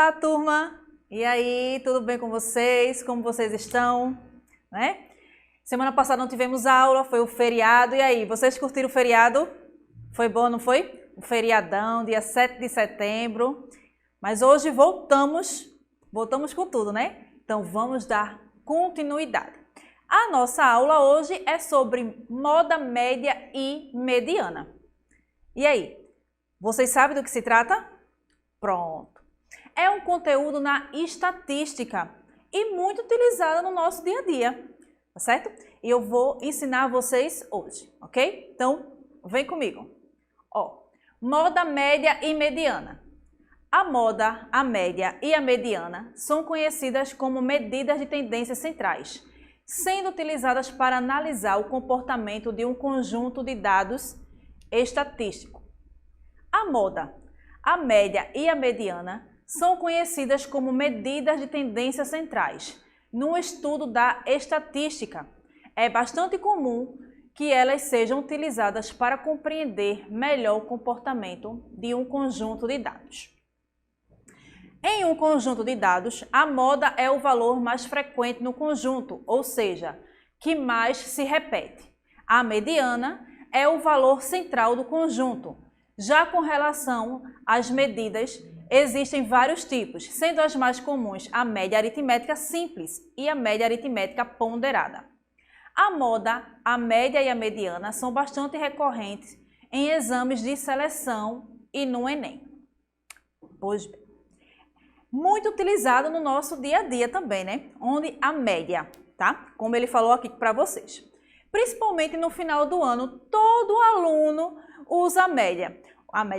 Olá, turma! E aí, tudo bem com vocês? Como vocês estão? Né? Semana passada não tivemos aula, foi o feriado. E aí, vocês curtiram o feriado? Foi bom, não foi? O feriadão, dia 7 de setembro. Mas hoje voltamos com tudo, né? Então vamos dar continuidade. A nossa aula hoje é sobre moda média e mediana. E aí, vocês sabem do que se trata? Pronto. É um conteúdo na estatística e muito utilizado no nosso dia a dia, tá certo? E eu vou ensinar vocês hoje, ok? Então, vem comigo. Ó, moda média e mediana. A moda, a média e a mediana são conhecidas como medidas de tendências centrais, sendo utilizadas para analisar o comportamento de um conjunto de dados estatísticos. A moda, a média e a mediana são conhecidas como medidas de tendências centrais. No estudo da estatística, é bastante comum que elas sejam utilizadas para compreender melhor o comportamento de um conjunto de dados. Em um conjunto de dados, a moda é o valor mais frequente no conjunto, ou seja, que mais se repete. A mediana é o valor central do conjunto. Já com relação às medidas, existem vários tipos, sendo as mais comuns a média aritmética simples e a média aritmética ponderada. A moda, a média e a mediana são bastante recorrentes em exames de seleção e no Enem. Pois bem, muito utilizado no nosso dia a dia também, né? Onde a média, tá? Como ele falou aqui para vocês. Principalmente no final do ano, todo aluno usa a média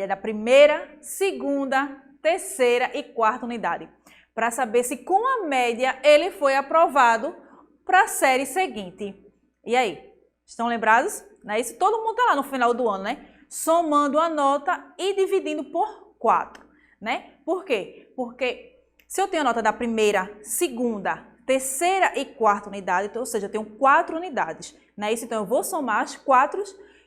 da primeira, segunda, terceira e quarta unidade, para saber se com a média ele foi aprovado para a série seguinte. E aí, estão lembrados? Não é isso? Todo mundo está lá no final do ano, né? Somando a nota e dividindo por 4, né? Por quê? Porque se eu tenho a nota da primeira, segunda, terceira e quarta unidade, então, ou seja, eu tenho 4 unidades, não é isso? Então, eu vou somar as 4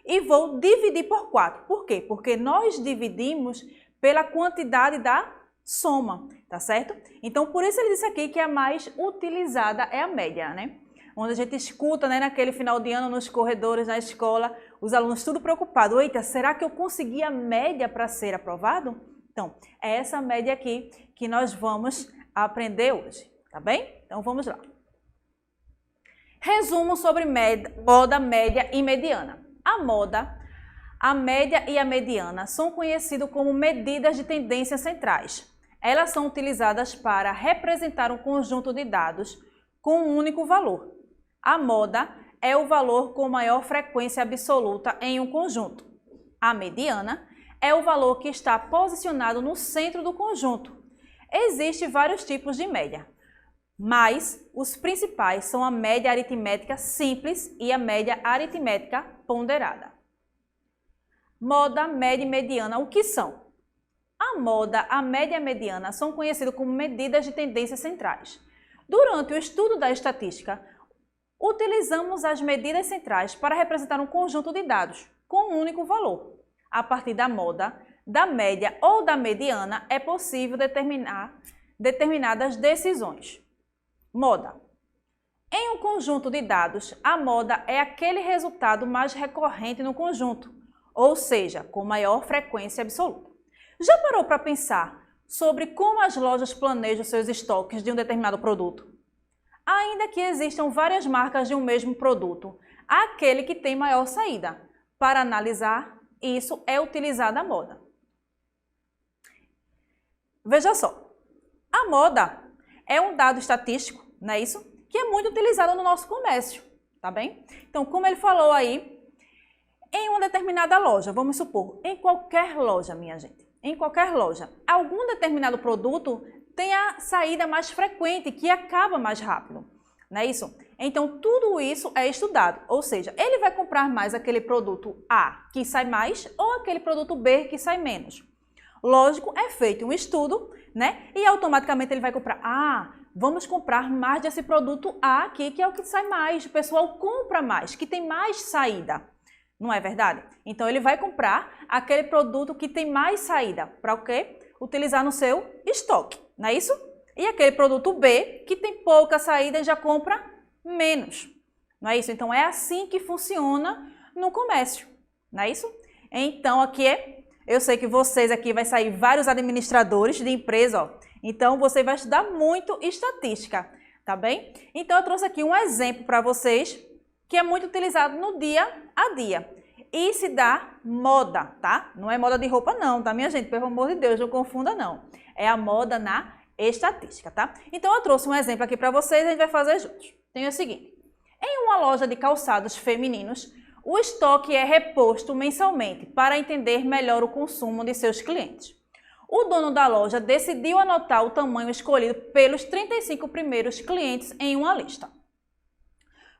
e vou dividir por 4. Por quê? Porque nós dividimos pela quantidade da soma, tá certo? Então, por isso ele disse aqui que a mais utilizada é a média, né? Onde a gente escuta, né, naquele final de ano, nos corredores, na escola, os alunos tudo preocupados. Eita, será que eu consegui a média para ser aprovado? Então, é essa média aqui que nós vamos aprender hoje, tá bem? Então, vamos lá. Resumo sobre moda, média e mediana. A moda, a média e a mediana são conhecidas como medidas de tendências centrais. Elas são utilizadas para representar um conjunto de dados com um único valor. A moda é o valor com maior frequência absoluta em um conjunto. A mediana é o valor que está posicionado no centro do conjunto. Existem vários tipos de média, mas os principais são a média aritmética simples e a média aritmética ponderada. Moda, média e mediana, o que são? A moda, a média e a mediana são conhecidas como medidas de tendências centrais. Durante o estudo da estatística, utilizamos as medidas centrais para representar um conjunto de dados com um único valor. A partir da moda, da média ou da mediana, é possível determinar determinadas decisões. Moda. Em um conjunto de dados, a moda é aquele resultado mais recorrente no conjunto, ou seja, com maior frequência absoluta. Já parou para pensar sobre como as lojas planejam seus estoques de um determinado produto? Ainda que existam várias marcas de um mesmo produto, aquele que tem maior saída. Para analisar isso, é utilizada a moda. Veja só, a moda é um dado estatístico, não é isso? Que é muito utilizado no nosso comércio, tá bem? Então, como ele falou aí, em uma determinada loja, vamos supor, em qualquer loja, minha gente, em qualquer loja, algum determinado produto tem a saída mais frequente, que acaba mais rápido, não é isso? Então, tudo isso é estudado, ou seja, ele vai comprar mais aquele produto A, que sai mais, ou aquele produto B, que sai menos. Lógico, é feito um estudo, né? E automaticamente ele vai comprar, vamos comprar mais desse produto A aqui, que é o que sai mais, o pessoal compra mais, que tem mais saída. Não é verdade? Então, ele vai comprar aquele produto que tem mais saída. Para o quê? utilizar no seu estoque, não é isso? E aquele produto B, que tem pouca saída, já compra menos, não é isso? Então, é assim que funciona no comércio, não é isso? Então, aqui eu sei que vocês aqui vai sair vários administradores de empresa, ó. Então, você vai estudar muito estatística, tá bem? Então, eu trouxe aqui um exemplo para vocês que é muito utilizado no dia a dia. E se dá moda, tá? Não é moda de roupa não, tá, minha gente? Pelo amor de Deus, não confunda não. É a moda na estatística, tá? Então, eu trouxe um exemplo aqui para vocês e a gente vai fazer juntos. Tem o seguinte. Em uma loja de calçados femininos, o estoque é reposto mensalmente para entender melhor o consumo de seus clientes. O dono da loja decidiu anotar o tamanho escolhido pelos 35 primeiros clientes em uma lista.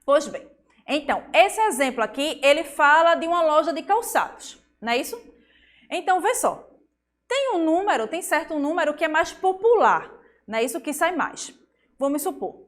Pois bem, então, esse exemplo aqui, ele fala de uma loja de calçados, não é isso? Então, vê só, tem certo número que é mais popular, não é isso que sai mais. Vamos supor,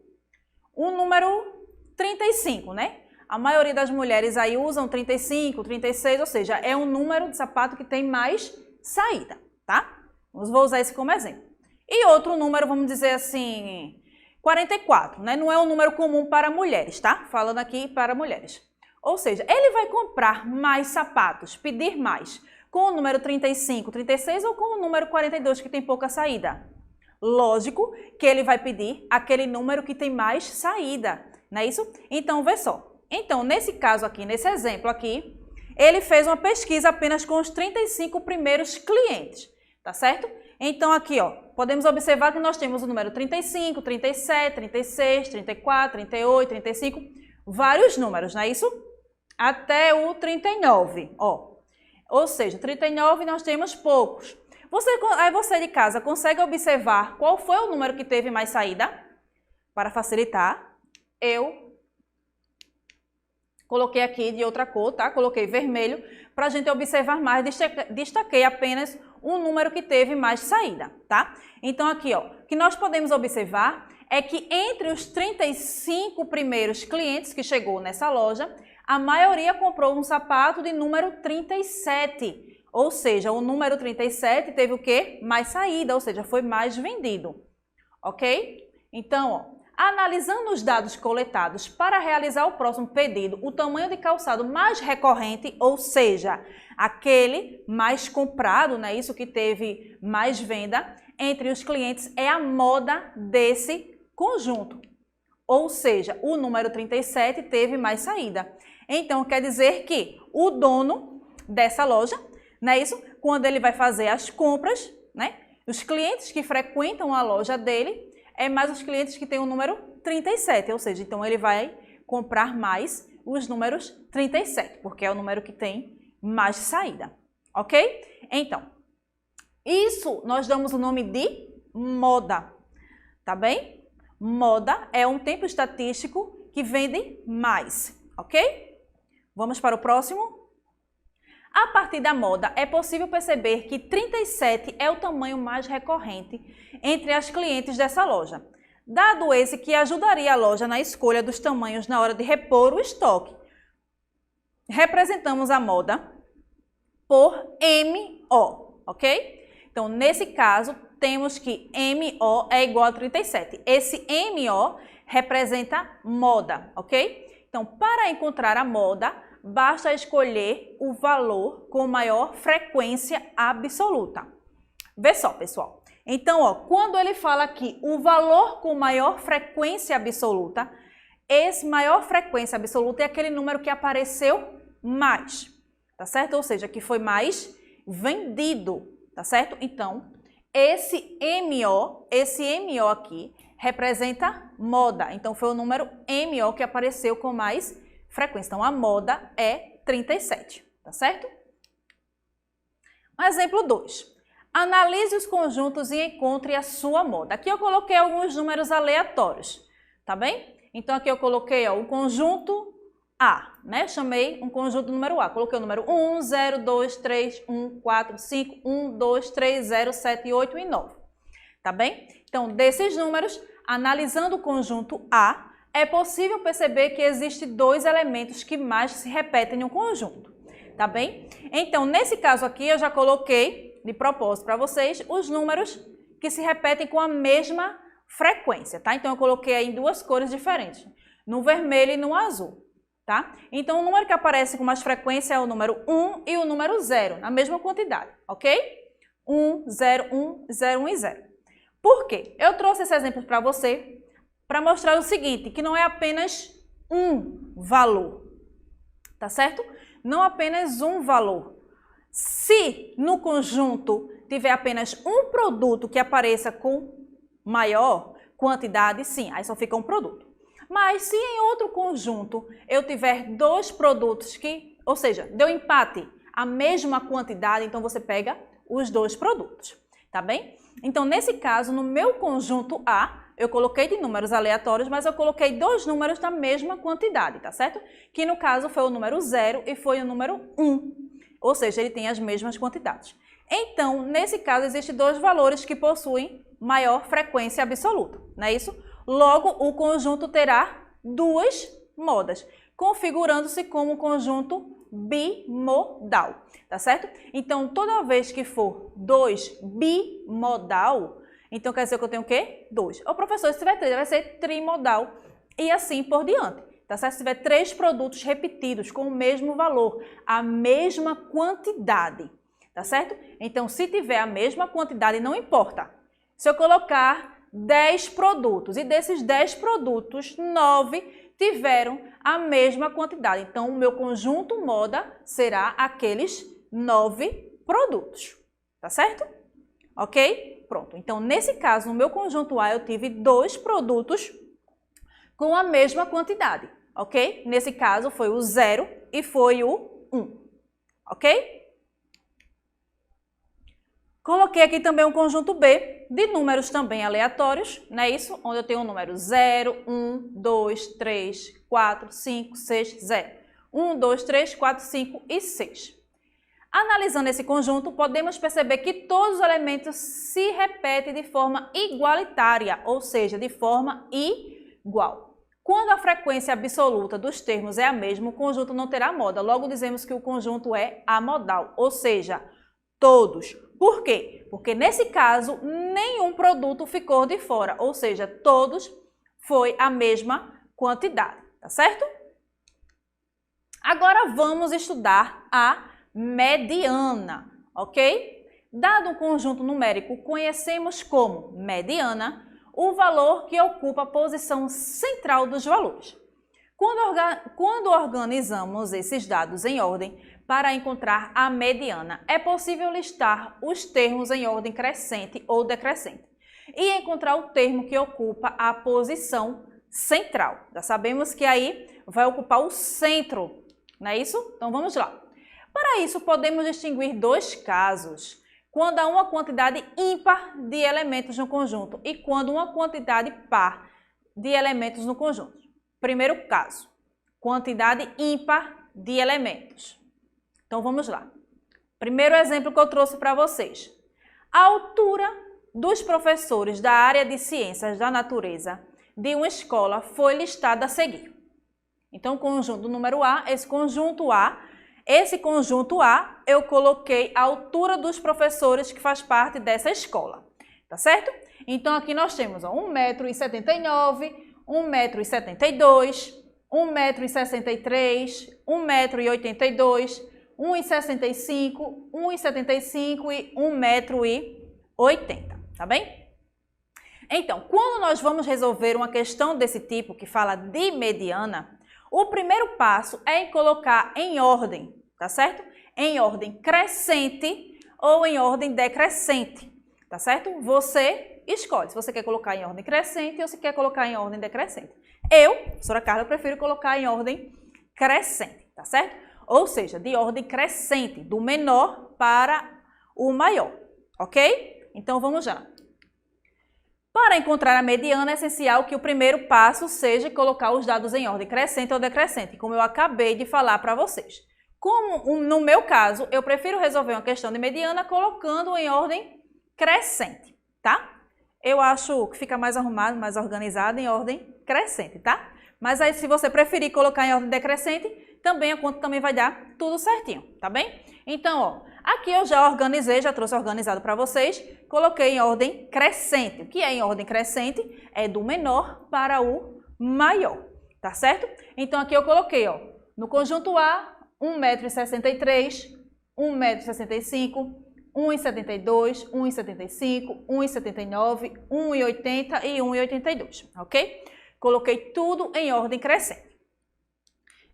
o número 35, né? A maioria das mulheres aí usam 35, 36, ou seja, é um número de sapato que tem mais saída, tá? Vou usar esse como exemplo. E outro número, vamos dizer assim, 44, né? Não é um número comum para mulheres, tá? Falando aqui para mulheres. Ou seja, ele vai comprar mais sapatos, pedir mais, com o número 35, 36 ou com o número 42 que tem pouca saída? Lógico que ele vai pedir aquele número que tem mais saída, não é isso? Então, vê só. Então, nesse caso aqui, nesse exemplo aqui, ele fez uma pesquisa apenas com os 35 primeiros clientes, tá certo? Então, aqui, ó, podemos observar que nós temos o número 35, 37, 36, 34, 38, 35, vários números, não é isso? Até o 39, ó. Ou seja, 39 nós temos poucos. Aí você de casa consegue observar qual foi o número que teve mais saída? Para facilitar, eu coloquei aqui de outra cor, tá? Coloquei vermelho para a gente observar mais, destaquei apenas um número que teve mais saída, tá? Então aqui, ó, o que nós podemos observar é que entre os 35 primeiros clientes que chegou nessa loja, a maioria comprou um sapato de número 37, ou seja, o número 37 teve o quê? Mais saída, ou seja, foi mais vendido, ok? Então, ó, analisando os dados coletados para realizar o próximo pedido, o tamanho de calçado mais recorrente, ou seja, aquele mais comprado, né, isso que teve mais venda entre os clientes, é a moda desse conjunto. Ou seja, o número 37 teve mais saída. Então, quer dizer que o dono dessa loja, não é isso? Quando ele vai fazer as compras, né, os clientes que frequentam a loja dele, é mais os clientes que têm o número 37, ou seja, então ele vai comprar mais os números 37, porque é o número que tem mais saída, ok? Então, isso nós damos o nome de moda, tá bem? Moda é um tempo estatístico que vende mais, ok? Vamos para o próximo. A partir da moda, é possível perceber que 37 é o tamanho mais recorrente entre as clientes dessa loja, dado esse que ajudaria a loja na escolha dos tamanhos na hora de repor o estoque. Representamos a moda por MO, ok? Então, nesse caso, temos que MO é igual a 37. Esse MO representa moda, ok? Então, para encontrar a moda, basta escolher o valor com maior frequência absoluta. Vê só, pessoal. Então, ó, quando ele fala aqui o valor com maior frequência absoluta, esse maior frequência absoluta é aquele número que apareceu mais, tá certo? Ou seja, que foi mais vendido, tá certo? Então, esse MO aqui representa moda. Então, foi o número MO que apareceu com mais frequência. Então, a moda é 37, tá certo? Exemplo 2. Analise os conjuntos e encontre a sua moda. Aqui eu coloquei alguns números aleatórios, tá bem? Então, aqui eu coloquei ó, o conjunto A, né? Chamei um conjunto número A. Coloquei o número 1, 0, 2, 3, 1, 4, 5, 1, 2, 3, 0, 7, 8 e 9. Tá bem? Então, desses números, analisando o conjunto A, é possível perceber que existem dois elementos que mais se repetem no conjunto, tá bem? Então, nesse caso aqui, eu já coloquei de propósito para vocês, os números que se repetem com a mesma frequência, tá? Então, eu coloquei aí em duas cores diferentes, no vermelho e no azul, tá? Então, o número que aparece com mais frequência é o número 1 e o número 0, na mesma quantidade, ok? 1, 0, 1, 0, 1 e 0. Por quê? Eu trouxe esse exemplo para você para mostrar o seguinte, que não é apenas um valor, tá certo? Não apenas um valor. Se no conjunto tiver apenas um produto que apareça com maior quantidade, sim, aí só fica um produto. Mas se em outro conjunto eu tiver dois produtos que, ou seja, deu empate, a mesma quantidade, então você pega os dois produtos, tá bem? Então, nesse caso, no meu conjunto A, eu coloquei de números aleatórios, mas eu coloquei dois números da mesma quantidade, tá certo? Que no caso foi o número 0 e foi o número 1, ou seja, ele tem as mesmas quantidades. Então, nesse caso, existem dois valores que possuem maior frequência absoluta, não é isso? Logo, o conjunto terá duas modas, configurando-se como um conjunto bimodal, tá certo? Então, toda vez que for 2 bimodal, então quer dizer que eu tenho o quê? 2. O professor, se tiver 3, vai ser trimodal e assim por diante, tá certo? Se tiver 3 produtos repetidos com o mesmo valor, a mesma quantidade, tá certo? Então, se tiver a mesma quantidade, não importa. Se eu colocar 10 produtos e desses 10 produtos, 9 tiveram a mesma quantidade. Então, o meu conjunto moda será aqueles 9 produtos, tá certo? Ok? Pronto. Então, nesse caso, no meu conjunto A, eu tive 2 produtos com a mesma quantidade, ok? Nesse caso, foi o 0 e foi o 1, ok? Coloquei aqui também um conjunto B de números também aleatórios, não é isso? Onde eu tenho o número 0, 1, 2, 3, 4, 5, 6, 0. 1, 2, 3, 4, 5 e 6. Analisando esse conjunto, podemos perceber que todos os elementos se repetem de forma igualitária, ou seja, de forma igual. Quando a frequência absoluta dos termos é a mesma, o conjunto não terá moda. Logo, dizemos que o conjunto é amodal, ou seja, todos. Por quê? Porque nesse caso, nenhum produto ficou de fora, ou seja, todos foi a mesma quantidade, tá certo? Agora vamos estudar a mediana, ok? Dado um conjunto numérico, conhecemos como mediana o valor que ocupa a posição central dos valores. Quando organizamos esses dados em ordem para encontrar a mediana, é possível listar os termos em ordem crescente ou decrescente e encontrar o termo que ocupa a posição central. Já sabemos que aí vai ocupar o centro, não é isso? Então vamos lá. Para isso, podemos distinguir dois casos. Quando há uma quantidade ímpar de elementos no conjunto e quando uma quantidade par de elementos no conjunto. Primeiro caso, quantidade ímpar de elementos. Então, vamos lá. Primeiro exemplo que eu trouxe para vocês. A altura dos professores da área de ciências da natureza de uma escola foi listada a seguir. Então, conjunto número A, esse conjunto A, eu coloquei a altura dos professores que faz parte dessa escola, tá certo? Então, aqui nós temos 1,79 m, 1,72 m, 1,63 m, 1,82 m, 1,65 m, 1,75 e 1,80 m, tá bem? Então, quando nós vamos resolver uma questão desse tipo, que fala de mediana, o primeiro passo é em colocar em ordem, tá certo? Em ordem crescente ou em ordem decrescente, tá certo? Você escolhe se você quer colocar em ordem crescente ou se quer colocar em ordem decrescente. Eu, professora Carla, eu prefiro colocar em ordem crescente, tá certo? Ou seja, de ordem crescente, do menor para o maior, ok? Então, vamos lá. Para encontrar a mediana, é essencial que o primeiro passo seja colocar os dados em ordem crescente ou decrescente, como eu acabei de falar para vocês. Como no meu caso, eu prefiro resolver uma questão de mediana colocando em ordem crescente, tá? Eu acho que fica mais arrumado, mais organizado em ordem crescente, tá? Mas aí, se você preferir colocar em ordem decrescente, também a conta também vai dar tudo certinho, tá bem? Então, ó, Aqui eu já organizei, já trouxe organizado para vocês, coloquei em ordem crescente. O que é em ordem crescente? É do menor para o maior, tá certo? Então aqui eu coloquei, ó, no conjunto A, 1,63 m, 1,65 m, 1,72, 1,75, 1,79, 1,80 e 1,82, ok? Coloquei tudo em ordem crescente.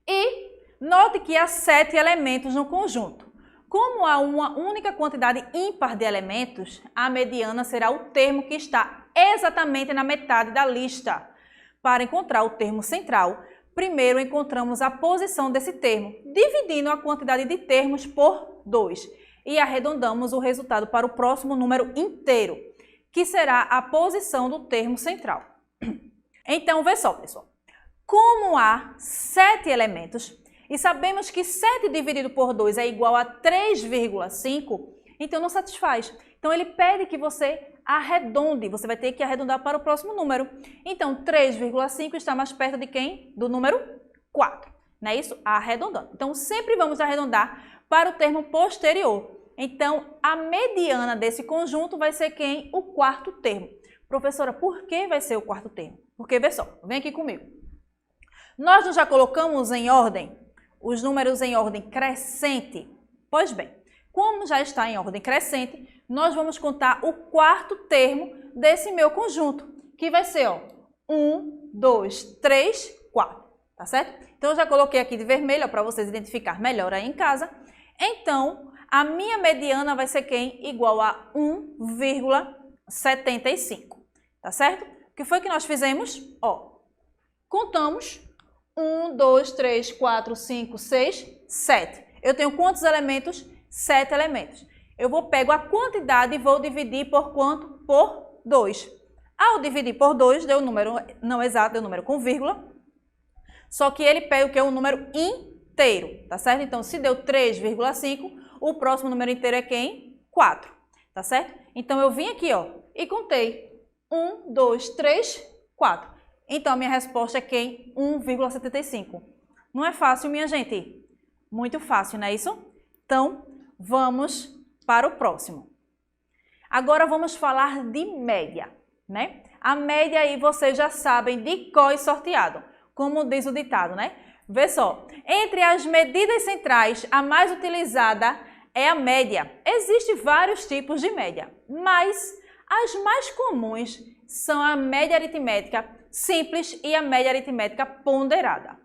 E note que há 7 elementos no conjunto. Como há uma única quantidade ímpar de elementos, a mediana será o termo que está exatamente na metade da lista. Para encontrar o termo central, primeiro encontramos a posição desse termo, dividindo a quantidade de termos por 2 e arredondamos o resultado para o próximo número inteiro, que será a posição do termo central. Então, vê só, pessoal. Como há 7 elementos e sabemos que 7 dividido por 2 é igual a 3,5, então não satisfaz. Então, ele pede que você arredonde, você vai ter que arredondar para o próximo número. Então, 3,5 está mais perto de quem? Do número 4, não é isso? Arredondando. Então, sempre vamos arredondar para o termo posterior. Então, a mediana desse conjunto vai ser quem? O quarto termo. Professora, por que vai ser o quarto termo? Porque, vê só, vem aqui comigo. Nós já colocamos em ordem os números em ordem crescente? Pois bem, como já está em ordem crescente, nós vamos contar o quarto termo desse meu conjunto, que vai ser, ó, 1, 2, 3, 4, tá certo? Então, eu já coloquei aqui de vermelho para vocês identificar melhor aí em casa. Então, a minha mediana vai ser quem? Igual a 1,75, tá certo? O que foi que nós fizemos? Ó, contamos 1, 2, 3, 4, 5, 6, 7. Eu tenho quantos elementos? 7 elementos. Eu pego a quantidade e vou dividir por quanto? Por 2. Ao dividir por 2, deu o número não exato, deu o número com vírgula. Só que ele pega o que é um número inteiro, tá certo? Então, se deu 3,5, o próximo número inteiro é quem? 4, tá certo? Então, eu vim aqui, ó, e contei 1, 2, 3, 4. Então, a minha resposta é quem? 1,75. Não é fácil, minha gente? Muito fácil, não é isso? Então, vamos para o próximo. Agora, vamos falar de média, né? A média aí vocês já sabem de cor e sorteado, como diz o ditado, né? Vê só, entre as medidas centrais, a mais utilizada é a média. Existem vários tipos de média, mas as mais comuns são a média aritmética simples e a média aritmética ponderada.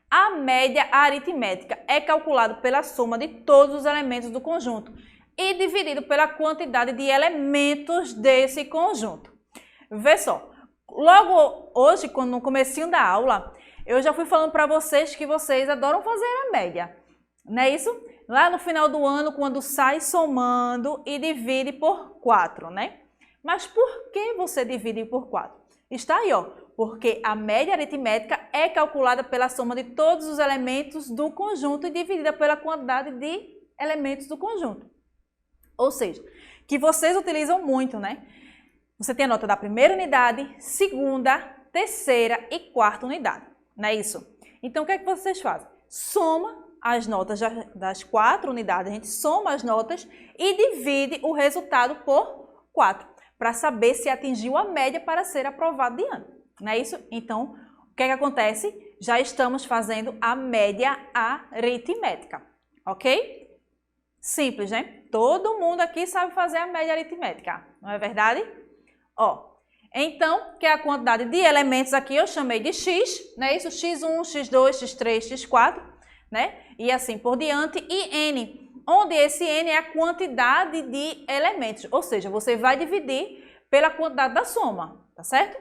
A média aritmética é calculada pela soma de todos os elementos do conjunto e dividido pela quantidade de elementos desse conjunto. Vê só, logo hoje, no comecinho da aula, eu já fui falando para vocês que vocês adoram fazer a média, não é isso? Lá no final do ano, quando sai somando e divide por 4, né? Mas por que você divide por 4? Está aí, ó, porque a média aritmética é calculada pela soma de todos os elementos do conjunto e dividida pela quantidade de elementos do conjunto. Ou seja, que vocês utilizam muito, né? Você tem a nota da primeira unidade, segunda, terceira e quarta unidade, não é isso? Então, o que é que vocês fazem? Soma as notas das 4 unidades, a gente soma as notas e divide o resultado por 4, para saber se atingiu a média para ser aprovado de ano, não é isso? Então, o que é que acontece? Já estamos fazendo a média aritmética, ok? Simples, né? Todo mundo aqui sabe fazer a média aritmética, não é verdade? Ó, então, que é a quantidade de elementos aqui eu chamei de x, né? Isso, x1, x2, x3, x4, né? E assim por diante, e n, onde esse n é a quantidade de elementos, ou seja, você vai dividir pela quantidade da soma, tá certo?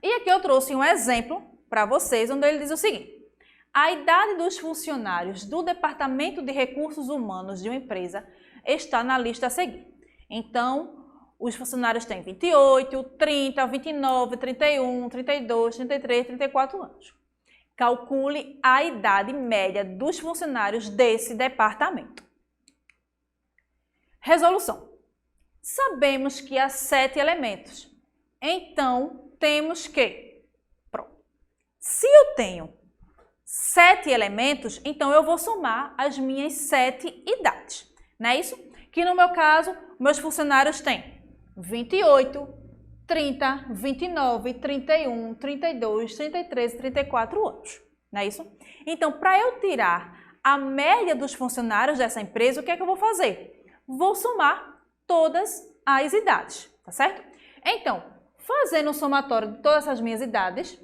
E aqui eu trouxe um exemplo para vocês, onde ele diz o seguinte: a idade dos funcionários do Departamento de Recursos Humanos de uma empresa está na lista a seguir. Então, os funcionários têm 28, 30, 29, 31, 32, 33, 34 anos. Calcule a idade média dos funcionários desse departamento. Resolução. Sabemos que há 7 elementos. Então, temos que... Pronto. Se eu tenho 7 elementos, então eu vou somar as minhas 7 idades. Não é isso? Que no meu caso, meus funcionários têm 28, 30, 29, 31, 32, 33, 34 anos. Não é isso? Então, para eu tirar a média dos funcionários dessa empresa, o que é que eu vou fazer? Vou somar todas as idades, tá certo? Então, fazendo um somatório de todas essas minhas idades,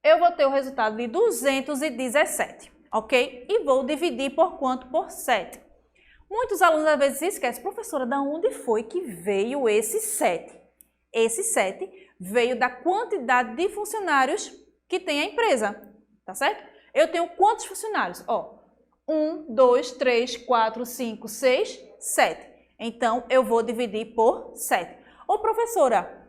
eu vou ter o resultado de 217, ok? E vou dividir por quanto? Por 7. Muitos alunos às vezes se esquecem, professora, de onde foi que veio esse 7? Esse 7 veio da quantidade de funcionários que tem a empresa, tá certo? Eu tenho quantos funcionários? Ó, 1, 2, 3, 4, 5, 6, 7. Então, eu vou dividir por 7. Ô, professora,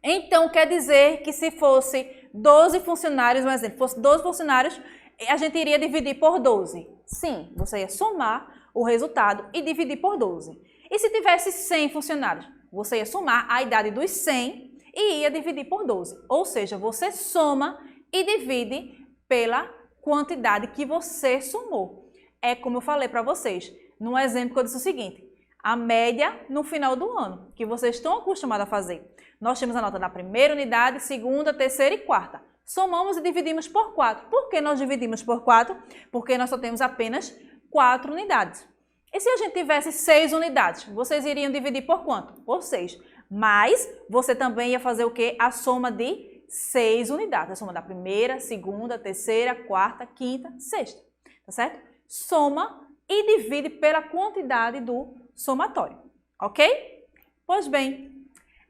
então quer dizer que se fosse 12 funcionários, um exemplo, fosse 12 funcionários, a gente iria dividir por 12? Sim, você ia somar o resultado e dividir por 12. E se tivesse 100 funcionários? Você ia somar a idade dos 100 e ia dividir por 12. Ou seja, você soma e divide pela quantidade que você somou. É como eu falei para vocês, no exemplo que eu disse o seguinte, a média no final do ano, que vocês estão acostumados a fazer. Nós temos a nota da primeira unidade, segunda, terceira e quarta. Somamos e dividimos por 4. Por que nós dividimos por 4? Porque nós só temos apenas 4 unidades. E se a gente tivesse 6 unidades, vocês iriam dividir por quanto? Por 6. Mas você também ia fazer o quê? A soma de 6 unidades. A soma da primeira, segunda, terceira, quarta, quinta, sexta. Tá certo? Soma e divide pela quantidade do somatório. Ok? Pois bem,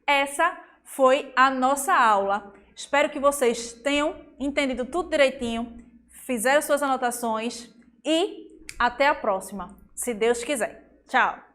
essa foi a nossa aula. Espero que vocês tenham entendido tudo direitinho, fizeram suas anotações e até a próxima, se Deus quiser. Tchau!